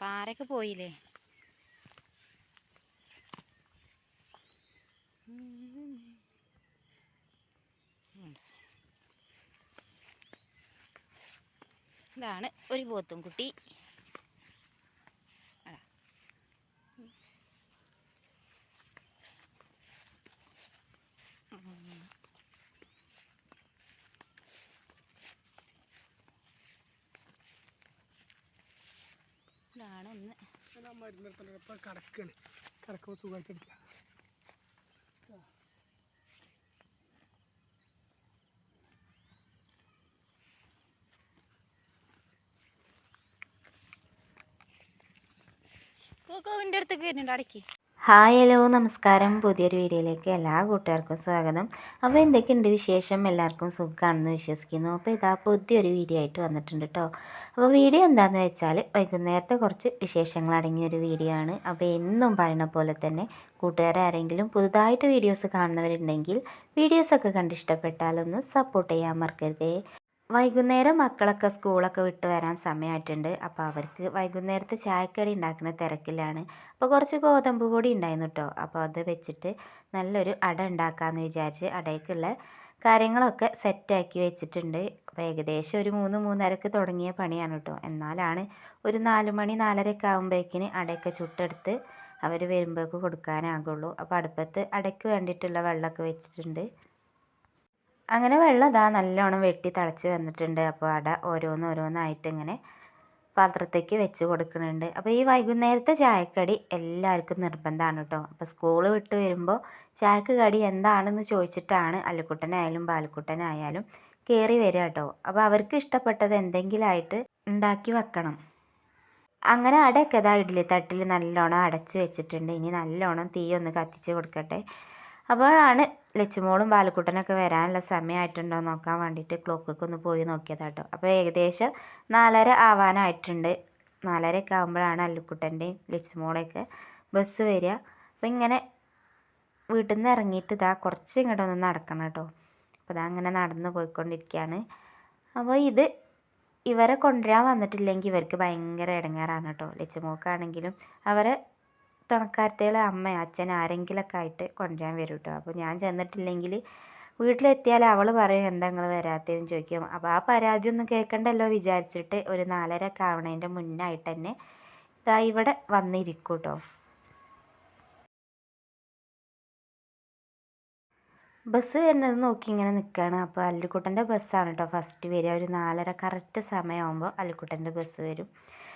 പാറയൊക്കെ പോയില്ലേ? ഇതാണ് ഒരു പോത്തും കുട്ടി. ഇതാണ് ഒന്ന്. കടക്കുമ്പോൾ സുഖമായിട്ട് എടുക്കാം. കോക്കോവിൻ്റെ അടുത്തേക്ക് വരുന്നുണ്ട് അടക്കി. ഹായ് ഹലോ നമസ്കാരം. പുതിയൊരു വീഡിയോയിലേക്ക് എല്ലാ കൂട്ടുകാർക്കും സ്വാഗതം. അപ്പോൾ എന്തൊക്കെയുണ്ട് വിശേഷം? എല്ലാവർക്കും സുഖമാണെന്ന് വിശ്വസിക്കുന്നു. അപ്പോൾ ഇതാ പുതിയൊരു വീഡിയോ ആയിട്ട് വന്നിട്ടുണ്ട് കേട്ടോ. അപ്പോൾ വീഡിയോ എന്താണെന്ന് വെച്ചാൽ വൈകുന്നേരത്തെ കുറച്ച് വിശേഷങ്ങൾ അടങ്ങിയൊരു വീഡിയോ ആണ്. അപ്പോൾ എന്നും പറയുന്ന പോലെ തന്നെ കൂട്ടുകാരാരെങ്കിലും പുതുതായിട്ട് വീഡിയോസ് കാണുന്നവരുണ്ടെങ്കിൽ വീഡിയോസൊക്കെ കണ്ടിഷ്ടപ്പെട്ടാലൊന്ന് സപ്പോർട്ട് ചെയ്യാൻ മറക്കരുതേ. വൈകുന്നേരം മക്കളൊക്കെ സ്കൂളൊക്കെ വിട്ട് വരാൻ സമയമായിട്ടുണ്ട്. അപ്പോൾ അവർക്ക് വൈകുന്നേരത്തെ ചായക്കടി ഉണ്ടാക്കുന്ന തിരക്കിലാണ്. അപ്പോൾ കുറച്ച് ഗോതമ്പ് പൊടി ഉണ്ടായിരുന്നു കേട്ടോ. അപ്പോൾ അത് വെച്ചിട്ട് നല്ലൊരു അട ഉണ്ടാക്കാമെന്ന് വിചാരിച്ച് അടയ്ക്കുള്ള കാര്യങ്ങളൊക്കെ സെറ്റാക്കി വെച്ചിട്ടുണ്ട്. അപ്പോൾ ഏകദേശം ഒരു 3-3:30 തുടങ്ങിയ പണിയാണ് കേട്ടോ. എന്നാലാണ് ഒരു 4 മണി 4:30 ആകുമ്പോഴേക്കിന് അടയൊക്കെ ചുട്ടെടുത്ത് അവർ വരുമ്പോഴേക്ക് കൊടുക്കാനാകുള്ളൂ. അപ്പോൾ അടുപ്പത്ത് അടയ്ക്ക് വേണ്ടിയിട്ടുള്ള വെള്ളമൊക്കെ വെച്ചിട്ടുണ്ട്. അങ്ങനെ വെള്ളം ഇതാ നല്ലോണം വെട്ടി തിളച്ച് വന്നിട്ടുണ്ട്. അപ്പോൾ അട ഓരോന്നായിട്ട് ഇങ്ങനെ പാത്രത്തേക്ക് വെച്ച് കൊടുക്കുന്നുണ്ട്. അപ്പോൾ ഈ വൈകുന്നേരത്തെ ചായക്കടി എല്ലാവർക്കും നിർബന്ധമാണ് കേട്ടോ. അപ്പോൾ സ്കൂൾ വിട്ട് വരുമ്പോൾ ചായക്ക് കടി എന്താണെന്ന് ചോദിച്ചിട്ടാണ് അല്ലുക്കുട്ടനായാലും ബാലുക്കുട്ടനായാലും കയറി വരിക കേട്ടോ. അപ്പോൾ അവർക്ക് ഇഷ്ടപ്പെട്ടത് എന്തെങ്കിലുമായിട്ട് ഉണ്ടാക്കി വെക്കണം. അങ്ങനെ അടയൊക്കെ ഇതാ ഇഡ്ഡലി തട്ടിൽ നല്ലോണം അടച്ച് വെച്ചിട്ടുണ്ട്. ഇനി നല്ലോണം തീ ഒന്ന് കത്തിച്ച് കൊടുക്കട്ടെ. അപ്പോഴാണ് ലച്ചുമോളും ബാലക്കുട്ടനൊക്കെ വരാനുള്ള സമയമായിട്ടുണ്ടോ നോക്കാൻ വേണ്ടിയിട്ട് ക്ലോക്കൊക്കെ ഒന്ന് പോയി നോക്കിയതാട്ടോ. അപ്പോൾ ഏകദേശം 4:30 ആവാനായിട്ടുണ്ട്. 4:30 ആകുമ്പോഴാണ് അല്ലുക്കുട്ടൻ്റെയും ലച്ചുമോളെയൊക്കെ ബസ് വരിക. അപ്പോൾ ഇങ്ങനെ വീട്ടിൽ നിന്ന് ഇറങ്ങിയിട്ട് ഇതാ കുറച്ച് ഇങ്ങോട്ടൊന്ന് നടക്കണം കേട്ടോ. അപ്പോൾ ഇതാ അങ്ങനെ നടന്ന് പോയിക്കൊണ്ടിരിക്കുകയാണ്. അപ്പോൾ ഇവരെ കൊണ്ടുവരാൻ വന്നിട്ടില്ലെങ്കിൽ ഇവർക്ക് ഭയങ്കര ഇടങ്ങേറാണ് കേട്ടോ. ലച്ചുമോൾക്കാണെങ്കിലും അവരെ തുണക്കാരത്തികളെ അമ്മ അച്ഛൻ ആരെങ്കിലൊക്കെ ആയിട്ട് കൊണ്ടുവരാൻ വരും കേട്ടോ. അപ്പോൾ ഞാൻ ചെന്നിട്ടില്ലെങ്കിൽ വീട്ടിലെത്തിയാൽ അവൾ പറയും എന്താ നിങ്ങൾ വരാത്തതെന്ന് ചോദിക്കും. അപ്പോൾ ആ പരാതിയൊന്നും കേൾക്കണ്ടല്ലോ വിചാരിച്ചിട്ട് ഒരു 4:30 ആവണതിൻ്റെ മുന്നായിട്ട് തന്നെ ഇതാ ഇവിടെ വന്നിരിക്കും കേട്ടോ. ബസ് വരുന്നത് നോക്കി ഇങ്ങനെ നിൽക്കുകയാണ്. അപ്പോൾ അല്ലുക്കുട്ടൻ്റെ ബസ്സാണ് കേട്ടോ ഫസ്റ്റ് വരിക. ഒരു 4:30 കറക്റ്റ് സമയമാകുമ്പോൾ അല്ലുക്കുട്ടൻ്റെ ബസ് വരും.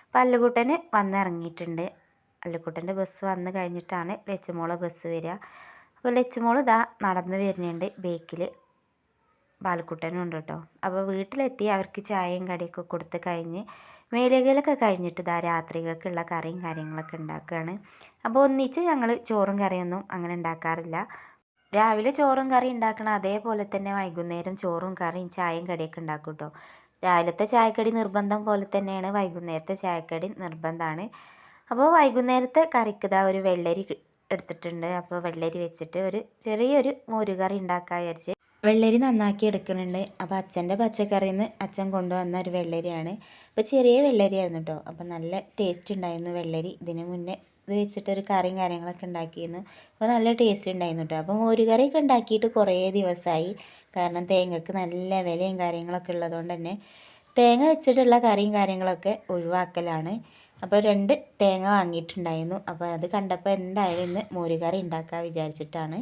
അപ്പോൾ അല്ലുക്കുട്ടന് വന്നിറങ്ങിയിട്ടുണ്ട്. അല്ലുക്കുട്ടൻ്റെ ബസ് വന്ന് കഴിഞ്ഞിട്ടാണ് ലച്ചുമോളെ ബസ് വരിക. അപ്പോൾ ലച്ചുമോൾ ഇതാ നടന്ന് വരുന്നുണ്ട്. ബേക്കിൽ ബാലുക്കുട്ടനും ഉണ്ട് കേട്ടോ. അപ്പോൾ വീട്ടിലെത്തി അവർക്ക് ചായയും കടിയൊക്കെ കൊടുത്ത് കഴിഞ്ഞ് മേലുകലൊക്കെ കഴിഞ്ഞിട്ട് ഇതാ രാത്രികൾക്കുള്ള കറിയും കാര്യങ്ങളൊക്കെ ഉണ്ടാക്കുകയാണ്. അപ്പോൾ ഒന്നിച്ച് ഞങ്ങൾ ചോറും കറിയൊന്നും അങ്ങനെ ഉണ്ടാക്കാറില്ല. രാവിലെ ചോറും കറി ഉണ്ടാക്കണം അതേപോലെ തന്നെ വൈകുന്നേരം ചോറും കറിയും ചായയും കടിയൊക്കെ ഉണ്ടാക്കും കേട്ടോ. രാവിലത്തെ ചായക്കടി നിർബന്ധം പോലെ തന്നെയാണ് വൈകുന്നേരത്തെ ചായക്കടി നിർബന്ധമാണ്. അപ്പോൾ വൈകുന്നേരത്തെ കറിക്ക് ഇതാ ഒരു വെള്ളരി എടുത്തിട്ടുണ്ട്. അപ്പോൾ വെള്ളരി വെച്ചിട്ട് ഒരു ചെറിയൊരു മോരുകറി ഉണ്ടാക്കാൻ വിചാരിച്ച് വെള്ളരി നന്നാക്കി എടുക്കുന്നുണ്ട്. അപ്പോൾ അച്ഛൻ്റെ പച്ചക്കറിയിൽ നിന്ന് അച്ഛൻ കൊണ്ടുവന്ന ഒരു വെള്ളരിയാണ്. അപ്പോൾ ചെറിയ വെള്ളരിയായിരുന്നു കേട്ടോ. അപ്പോൾ നല്ല ടേസ്റ്റ് ഉണ്ടായിരുന്നു വെള്ളരി. ഇതിന് മുന്നേ ഇത് വെച്ചിട്ടൊരു കറിയും കാര്യങ്ങളൊക്കെ ഉണ്ടാക്കിയിരുന്നു. അപ്പോൾ നല്ല ടേസ്റ്റ് ഉണ്ടായിരുന്നു കേട്ടോ. അപ്പോൾ മോരുകറിയൊക്കെ ഉണ്ടാക്കിയിട്ട് കുറേ ദിവസമായി. കാരണം തേങ്ങക്ക് നല്ല വിലയും കാര്യങ്ങളൊക്കെ ഉള്ളതുകൊണ്ട് തന്നെ തേങ്ങ വെച്ചിട്ടുള്ള കറിയും കാര്യങ്ങളൊക്കെ ഒഴിവാക്കലാണ്. അപ്പോൾ 2 തേങ്ങ വാങ്ങിയിട്ടുണ്ടായിരുന്നു. അപ്പോൾ അത് കണ്ടപ്പോൾ എന്തായാലും ഇന്ന് മോരുകറി ഉണ്ടാക്കാൻ വിചാരിച്ചിട്ടാണ്.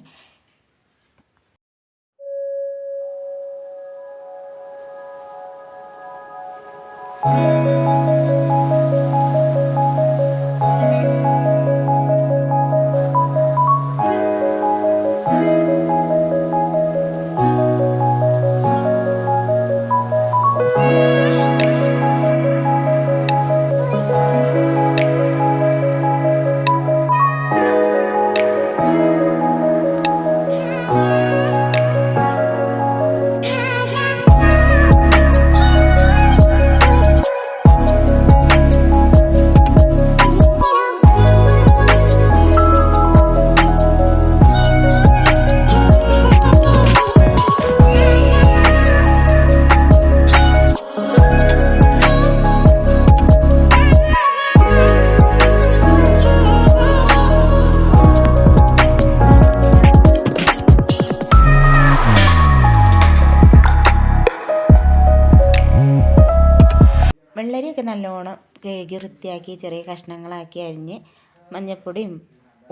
നല്ലോണം കഴുകി വൃത്തിയാക്കി ചെറിയ കഷ്ണങ്ങളാക്കി അരിഞ്ഞ് മഞ്ഞൾപ്പൊടിയും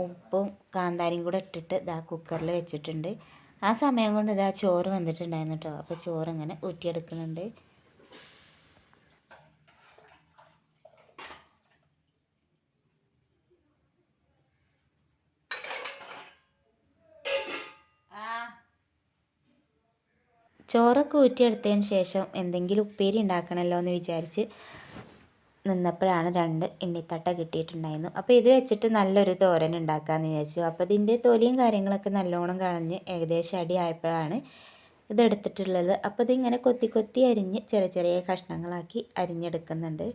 ഉപ്പും കാന്താരിയും കൂടെ ഇട്ടിട്ട് ഇതാ കുക്കറിൽ വെച്ചിട്ടുണ്ട്. ആ സമയം കൊണ്ട് ഇതാ ചോറ് വന്നിട്ടുണ്ടായിരുന്നു കേട്ടോ. അപ്പോൾ ചോറ് ഇങ്ങനെ ഊറ്റിയെടുക്കുന്നുണ്ട്. ചോറൊക്കെ ഊറ്റിയെടുത്തതിന് ശേഷം എന്തെങ്കിലും ഉപ്പേരി ഉണ്ടാക്കണമല്ലോ എന്ന് വിചാരിച്ച് നിന്നപ്പോഴാണ് 2 എണ്ണിത്തട്ട കിട്ടിയിട്ടുണ്ടായിരുന്നു. അപ്പോൾ ഇത് വെച്ചിട്ട് നല്ലൊരു തോരൻ ഉണ്ടാക്കാമെന്ന് വിചാരിച്ചു. അപ്പോൾ ഇതിൻ്റെ തൊലിയും കാര്യങ്ങളൊക്കെ നല്ലോണം കളഞ്ഞ് ഏകദേശം അടി ആയപ്പോഴാണ് ഇതെടുത്തിട്ടുള്ളത്. അപ്പോൾ ഇതിങ്ങനെ കൊത്തി കൊത്തി അരിഞ്ഞ് ചെറിയ ചെറിയ കഷ്ണങ്ങളാക്കി അരിഞ്ഞെടുക്കുന്നുണ്ട്.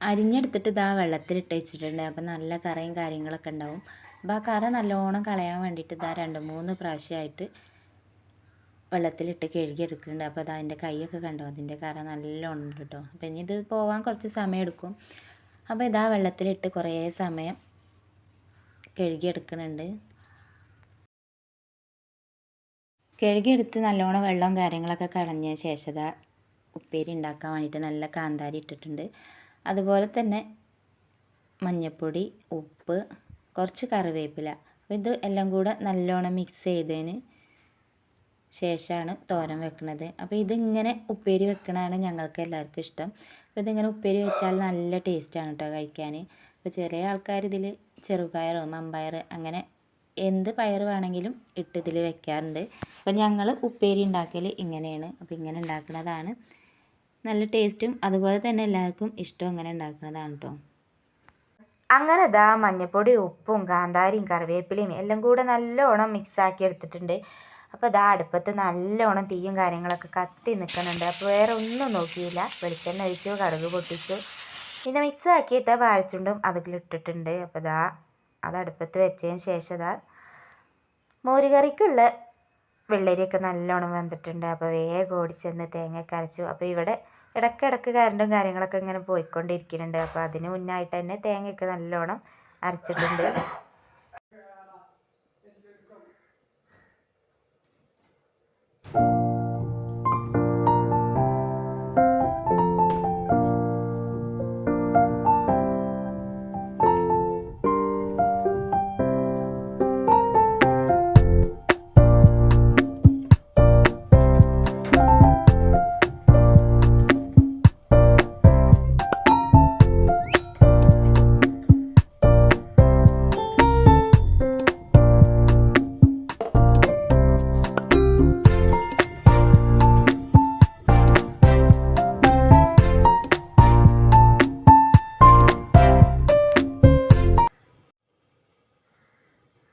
അരിഞ്ഞെടുത്തിട്ട് ഇതാ വെള്ളത്തിലിട്ട് വെച്ചിട്ടുണ്ട്. അപ്പോൾ നല്ല കറയും കാര്യങ്ങളൊക്കെ ഉണ്ടാവും. അപ്പോൾ ആ കറ നല്ലോണം കളയാൻ വേണ്ടിയിട്ട് ഇതാ 2-3 പ്രാവശ്യമായിട്ട് വെള്ളത്തിലിട്ട് കഴുകിയെടുക്കുന്നുണ്ട്. അപ്പോൾ അതാ അതിൻ്റെ കൈയൊക്കെ കണ്ടോ, അതിൻ്റെ കറ നല്ലോണം ഉണ്ട് കേട്ടോ. അപ്പോൾ ഇനി ഇത് പോവാൻ കുറച്ച് സമയം എടുക്കും. അപ്പോൾ ഇതാ വെള്ളത്തിലിട്ട് കുറേ സമയം കഴുകിയെടുക്കുന്നുണ്ട്. കഴുകിയെടുത്ത് നല്ലോണം വെള്ളവും കാര്യങ്ങളൊക്കെ കളഞ്ഞ ശേഷം ഇതാ ഉപ്പേരി ഉണ്ടാക്കാൻ വേണ്ടിയിട്ട് നല്ല കാന്താരി ഇട്ടിട്ടുണ്ട്. അതുപോലെ തന്നെ മഞ്ഞൾപ്പൊടി, ഉപ്പ്, കുറച്ച് കറിവേപ്പില. അപ്പോൾ ഇത് എല്ലാം കൂടെ നല്ലോണം മിക്സ് ചെയ്തതിന് ശേഷമാണ് തോരൻ വെക്കുന്നത്. അപ്പോൾ ഇതിങ്ങനെ ഉപ്പേരി വെക്കണതാണ് ഞങ്ങൾക്ക് എല്ലാവർക്കും ഇഷ്ടം. അപ്പോൾ ഇതിങ്ങനെ ഉപ്പേരി വെച്ചാൽ നല്ല ടേസ്റ്റാണ് കേട്ടോ കഴിക്കാൻ. അപ്പോൾ ചെറിയ ആൾക്കാർ ഇതിൽ ചെറുപയറോ മമ്പയർ അങ്ങനെ എന്ത് പയർ വേണമെങ്കിലും ഇട്ട് ഇതിൽ വെക്കാറുണ്ട്. അപ്പോൾ ഞങ്ങൾ ഉപ്പേരി ഉണ്ടാക്കൽ ഇങ്ങനെയാണ്. അപ്പോൾ ഇങ്ങനെ ഉണ്ടാക്കുന്നതാണ് നല്ല ടേസ്റ്റും അതുപോലെ തന്നെ എല്ലാവർക്കും ഇഷ്ടം ഇങ്ങനെ ഉണ്ടാക്കുന്നതാണ് കേട്ടോ. അങ്ങനെ ഇതാ മഞ്ഞൾപ്പൊടി, ഉപ്പും കാന്താരിയും കറിവേപ്പിലയും എല്ലാം കൂടെ നല്ലോണം മിക്സാക്കി എടുത്തിട്ടുണ്ട്. അപ്പോൾ ഇതാ അടുപ്പത്ത് നല്ലോണം തീയും കാര്യങ്ങളൊക്കെ കത്തി നിൽക്കുന്നുണ്ട്. അപ്പോൾ വേറെ ഒന്നും നോക്കിയില്ല. വെളിച്ചെണ്ണ ഒഴിച്ചു, കടുക് പൊട്ടിച്ചു, പിന്നെ മിക്സാക്കിയിട്ട് വാഴച്ചുണ്ടും അതിലിട്ടിട്ടുണ്ട്. അപ്പോൾ ഇതാ അത് അടുപ്പത്ത് വെച്ചതിന് ശേഷം ഇതാ മോരുകറിക്കുള്ള വെള്ളരിയൊക്കെ നല്ലോണം വെന്തിട്ടുണ്ട്. അപ്പോൾ വേഗം ഓടിച്ചെന്ന് തേങ്ങയൊക്കെ അരച്ചു. അപ്പോൾ ഇവിടെ ഇടയ്ക്കിടയ്ക്ക് കറണ്ടും കാര്യങ്ങളൊക്കെ ഇങ്ങനെ പോയിക്കൊണ്ടിരിക്കുന്നുണ്ട്. അപ്പോൾ അതിന് മുന്നായിട്ട് തന്നെ തേങ്ങയൊക്കെ നല്ലോണം അരച്ചിട്ടുണ്ട്.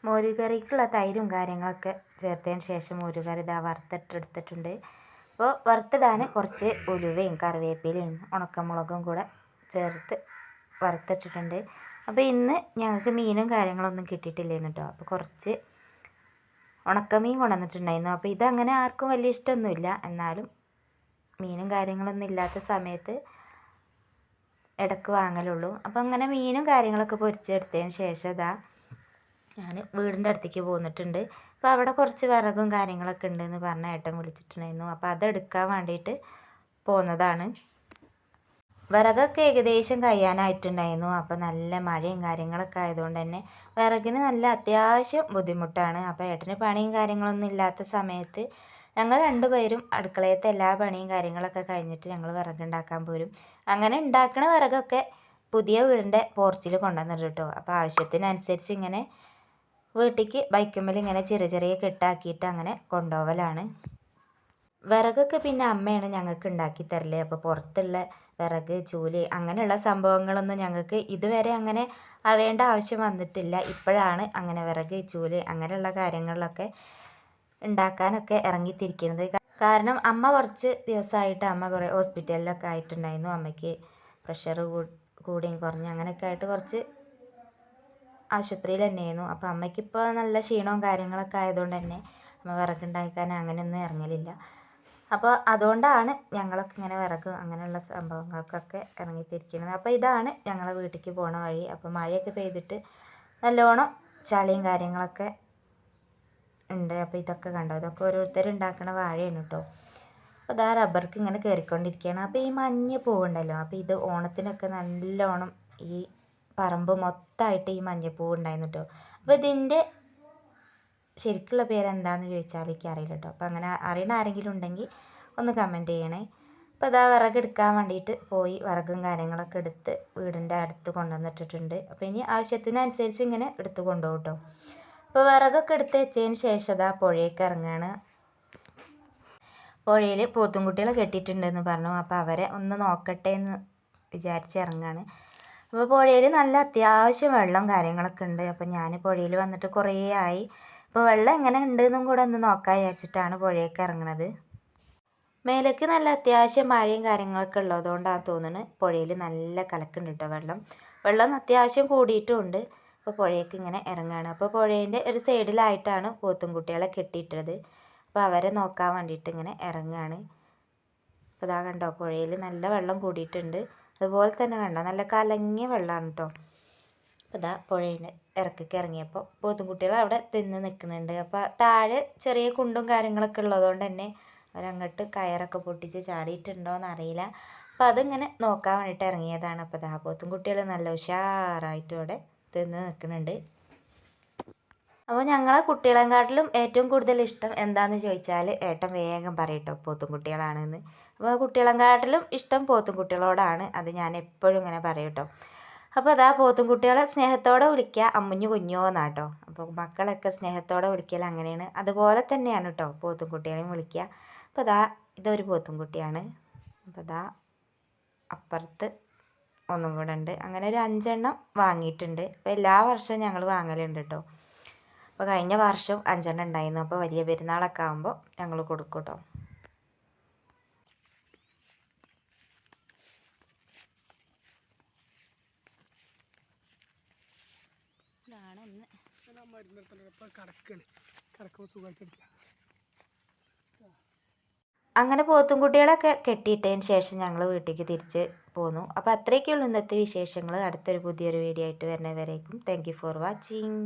മോരുകറിക്കുള്ള തൈരും കാര്യങ്ങളൊക്കെ ചേർത്തതിന് ശേഷം മോരുകറി ഇതാ വറുത്തിട്ടെടുത്തിട്ടുണ്ട്. അപ്പോൾ വറുത്തിടാൻ കുറച്ച് ഉലുവയും കറിവേപ്പിലയും ഉണക്കമുളകും കൂടെ ചേർത്ത് വറുത്തിട്ടിട്ടുണ്ട്. അപ്പോൾ ഇന്ന് ഞങ്ങൾക്ക് മീനും കാര്യങ്ങളൊന്നും കിട്ടിയിട്ടില്ലായിരുന്നു കേട്ടോ. അപ്പോൾ കുറച്ച് ഉണക്കമീൻ കൊണ്ടുവന്നിട്ടുണ്ടായിരുന്നു. അപ്പോൾ ഇതങ്ങനെ ആർക്കും വലിയ ഇഷ്ടമൊന്നുമില്ല. എന്നാലും മീനും കാര്യങ്ങളൊന്നും ഇല്ലാത്ത സമയത്ത് ഇടയ്ക്ക് വാങ്ങലുള്ളൂ. അപ്പോൾ അങ്ങനെ മീനും കാര്യങ്ങളൊക്കെ പൊരിച്ചെടുത്തതിന് ശേഷം ഇതാ ഞാൻ വീടിൻ്റെ അടുത്തേക്ക് പോന്നിട്ടുണ്ട്. അപ്പോൾ അവിടെ കുറച്ച് വിറകും കാര്യങ്ങളൊക്കെ ഉണ്ടെന്ന് പറഞ്ഞ ഏട്ടൻ വിളിച്ചിട്ടുണ്ടായിരുന്നു. അപ്പോൾ അതെടുക്കാൻ വേണ്ടിയിട്ട് പോന്നതാണ്. വിറകൊക്കെ ഏകദേശം കഴിയാനായിട്ടുണ്ടായിരുന്നു. അപ്പോൾ നല്ല മഴയും കാര്യങ്ങളൊക്കെ ആയതുകൊണ്ട് തന്നെ വിറകിന് നല്ല അത്യാവശ്യം ബുദ്ധിമുട്ടാണ്. അപ്പോൾ ഏട്ടന് പണിയും കാര്യങ്ങളൊന്നും ഇല്ലാത്ത സമയത്ത് ഞങ്ങൾ 2 പേരും അടുക്കളയത്തെ എല്ലാ പണിയും കാര്യങ്ങളൊക്കെ കഴിഞ്ഞിട്ട് ഞങ്ങൾ വിറകുണ്ടാക്കാൻ പോരും. അങ്ങനെ ഉണ്ടാക്കണ വിറകൊക്കെ പുതിയ വീടിൻ്റെ പോർച്ചിൽ കൊണ്ടുവന്നിട്ട് കേട്ടോ. അപ്പോൾ ആവശ്യത്തിനനുസരിച്ച് ഇങ്ങനെ വീട്ടിലേക്ക് ബൈക്കുമ്മേൽ ഇങ്ങനെ ചെറിയ ചെറിയ കെട്ടാക്കിയിട്ട് അങ്ങനെ കൊണ്ടുപോകലാണ്. വിറകൊക്കെ പിന്നെ അമ്മയാണ് ഞങ്ങൾക്ക് ഉണ്ടാക്കി തരല്. അപ്പോൾ പുറത്തുള്ള വിറക്, ചൂല് അങ്ങനെയുള്ള സംഭവങ്ങളൊന്നും ഞങ്ങൾക്ക് ഇതുവരെ അങ്ങനെ അറിയേണ്ട ആവശ്യം വന്നിട്ടില്ല. ഇപ്പോഴാണ് അങ്ങനെ വിറക്, ചൂല് അങ്ങനെയുള്ള കാര്യങ്ങളിലൊക്കെ ഉണ്ടാക്കാനൊക്കെ ഇറങ്ങിത്തിരിക്കുന്നത്. കാരണം അമ്മ കുറച്ച് ദിവസമായിട്ട് അമ്മ കുറേ ഹോസ്പിറ്റലിലൊക്കെ ആയിട്ടുണ്ടായിരുന്നു. അമ്മയ്ക്ക് പ്രഷർ കൂടിയും കുറഞ്ഞ് അങ്ങനെയൊക്കെ ആയിട്ട് കുറച്ച് ആശുപത്രിയിൽ തന്നെയായിരുന്നു. അപ്പോൾ അമ്മയ്ക്കിപ്പോൾ നല്ല ക്ഷീണവും കാര്യങ്ങളൊക്കെ ആയതുകൊണ്ട് തന്നെ അമ്മ വിറകുണ്ടാക്കാൻ അങ്ങനെയൊന്നും ഇറങ്ങലില്ല. അപ്പോൾ അതുകൊണ്ടാണ് ഞങ്ങളൊക്കെ ഇങ്ങനെ വിറക് അങ്ങനെയുള്ള സംഭവങ്ങൾക്കൊക്കെ ഇറങ്ങിത്തിരിക്കുന്നത്. അപ്പോൾ ഇതാണ് ഞങ്ങളെ വീട്ടിലേക്ക് പോണ വഴി. അപ്പോൾ മഴയൊക്കെ പെയ്തിട്ട് നല്ലോണം ചളിയും കാര്യങ്ങളൊക്കെ ഉണ്ട്. അപ്പോൾ ഇതൊക്കെ കണ്ടോ, ഇതൊക്കെ ഓരോരുത്തർ ഉണ്ടാക്കുന്ന വാഴയാണ് കേട്ടോ. അപ്പോൾ ഇതാ റബ്ബർക്ക് ഇങ്ങനെ കയറിക്കൊണ്ടിരിക്കുകയാണ്. അപ്പോൾ ഈ മഞ്ഞ പൂവുണ്ടല്ലോ, അപ്പോൾ ഇത് ഓണത്തിനൊക്കെ നല്ലോണം ഈ പറമ്പ് മൊത്തമായിട്ട് ഈ മഞ്ഞപ്പൂവ് ഉണ്ടായിരുന്നു കേട്ടോ. അപ്പോൾ ഇതിൻ്റെ ശരിക്കുള്ള പേരെന്താണെന്ന് ചോദിച്ചാൽ എനിക്ക് അറിയില്ല കേട്ടോ. അപ്പോൾ അങ്ങനെ അറിയണ ആരെങ്കിലും ഉണ്ടെങ്കിൽ ഒന്ന് കമൻറ്റ് ചെയ്യണേ. അപ്പോൾ ഇതാ വിറകെടുക്കാൻ വേണ്ടിയിട്ട് പോയി വിറകും കാര്യങ്ങളൊക്കെ എടുത്ത് വീടിൻ്റെ അടുത്ത് കൊണ്ടുവന്നിട്ടിട്ടുണ്ട്. അപ്പോൾ ഇനി ആവശ്യത്തിനനുസരിച്ച് ഇങ്ങനെ എടുത്ത് കൊണ്ടുപോകും കേട്ടോ. അപ്പോൾ വിറകൊക്കെ എടുത്ത് വെച്ചതിന് ശേഷം ഇതാ പുഴയൊക്കെ ഇറങ്ങുകയാണ്. പുഴയിൽ പോത്തുംകുട്ടികളെ കെട്ടിയിട്ടുണ്ടെന്ന് പറഞ്ഞു. അപ്പോൾ അവരെ ഒന്ന് നോക്കട്ടെ എന്ന് വിചാരിച്ച് ഇറങ്ങുകയാണ്. അപ്പോൾ പുഴയിൽ നല്ല അത്യാവശ്യം വെള്ളം കാര്യങ്ങളൊക്കെ ഉണ്ട്. അപ്പോൾ ഞാൻ പുഴയിൽ വന്നിട്ട് കുറേ ആയി. അപ്പോൾ വെള്ളം എങ്ങനെ ഉണ്ടെന്നും കൂടെ ഒന്ന് നോക്കാൻ വിചാരിച്ചിട്ടാണ് പുഴയൊക്കെ ഇറങ്ങുന്നത്. മേലേക്ക് നല്ല അത്യാവശ്യം മഴയും കാര്യങ്ങളൊക്കെ ഉള്ളതുകൊണ്ടാണ് തോന്നുന്നത് പുഴയിൽ നല്ല കലക്കുണ്ട് കേട്ടോ വെള്ളം അത്യാവശ്യം കൂടിയിട്ടുമുണ്ട്. അപ്പോൾ പുഴയൊക്കെ ഇങ്ങനെ ഇറങ്ങുകയാണ്. അപ്പോൾ പുഴേൻ്റെ ഒരു സൈഡിലായിട്ടാണ് പോത്തുംകുട്ടികളെ കെട്ടിയിട്ടത്. അപ്പോൾ അവരെ നോക്കാൻ വേണ്ടിയിട്ട് ഇങ്ങനെ ഇറങ്ങുകയാണ്. അപ്പോൾ ഇതാ കണ്ടോ, പുഴയിൽ നല്ല വെള്ളം കൂടിയിട്ടുണ്ട്. അതുപോലെ തന്നെ കണ്ടോ, നല്ല കലങ്ങിയ വെള്ളമാണ് കേട്ടോ. അപ്പോൾ ഇതാ പുഴയിൽ ഇറക്കിക്ക് ഇറങ്ങിയപ്പോൾ പോത്തുംകുട്ടികൾ അവിടെ തിന്ന് നിൽക്കുന്നുണ്ട്. അപ്പോൾ താഴെ ചെറിയ കുണ്ടും കാര്യങ്ങളൊക്കെ ഉള്ളതുകൊണ്ട് തന്നെ അവരങ്ങോട്ട് കയറൊക്കെ പൊട്ടിച്ച് ചാടിയിട്ടുണ്ടോയെന്ന് അറിയില്ല. അപ്പോൾ അതിങ്ങനെ നോക്കാൻ വേണ്ടിയിട്ട് ഇറങ്ങിയതാണ്. അപ്പോൾ ഇതാ പോത്തുംകുട്ടികൾ നല്ല ഉഷാറായിട്ട് അവിടെ തിന്ന് നിൽക്കുന്നുണ്ട്. അപ്പോൾ ഞങ്ങളെ കുട്ടികളെക്കാട്ടിലും ഏറ്റവും കൂടുതൽ ഇഷ്ടം എന്താണെന്ന് ചോദിച്ചാൽ ഏട്ടൻ വേഗം പറയും കേട്ടോ പോത്തുംകുട്ടികളാണെന്ന്. അപ്പോൾ കുട്ടികളെക്കാട്ടിലും ഇഷ്ടം പോത്തുംകുട്ടികളോടാണ്. അത് ഞാൻ എപ്പോഴും ഇങ്ങനെ പറയും കേട്ടോ. അപ്പോൾ അതാ പോത്തുംകുട്ടികളെ സ്നേഹത്തോടെ വിളിക്കുക അമ്മുഞ്ഞു കുഞ്ഞോ എന്നാട്ടോ. അപ്പോൾ മക്കളൊക്കെ സ്നേഹത്തോടെ വിളിക്കൽ അങ്ങനെയാണ്. അതുപോലെ തന്നെയാണ് കേട്ടോ പോത്തുംകുട്ടികളെയും വിളിക്കുക. അപ്പോൾ അതാ ഇതൊരു പോത്തുംകുട്ടിയാണ്. അപ്പോൾ അതാ അപ്പുറത്ത് ഒന്നും കൂടെ ഉണ്ട്. അങ്ങനെ ഒരു 5 എണ്ണം വാങ്ങിയിട്ടുണ്ട്. അപ്പോൾ എല്ലാ വർഷവും ഞങ്ങൾ വാങ്ങലുണ്ട് കേട്ടോ. അപ്പോൾ കഴിഞ്ഞ വർഷം 5 എണ്ണം ഉണ്ടായിരുന്നു. അപ്പോൾ വലിയ പെരുന്നാളൊക്കെ ആകുമ്പോൾ ഞങ്ങൾ കൊടുക്കും കേട്ടോ. അങ്ങനെ പോത്തുംകുട്ടികളൊക്കെ കെട്ടിയിട്ടതിന് ശേഷം ഞങ്ങൾ വീട്ടിലേക്ക് തിരിച്ച് പോന്നു. അപ്പോൾ അത്രയൊക്കെയുള്ളൂ ഇന്നത്തെ വിശേഷങ്ങൾ. അടുത്തൊരു പുതിയൊരു വീഡിയോ ആയിട്ട് വരുന്നവരേക്കും താങ്ക് യു ഫോർ വാച്ചിങ്.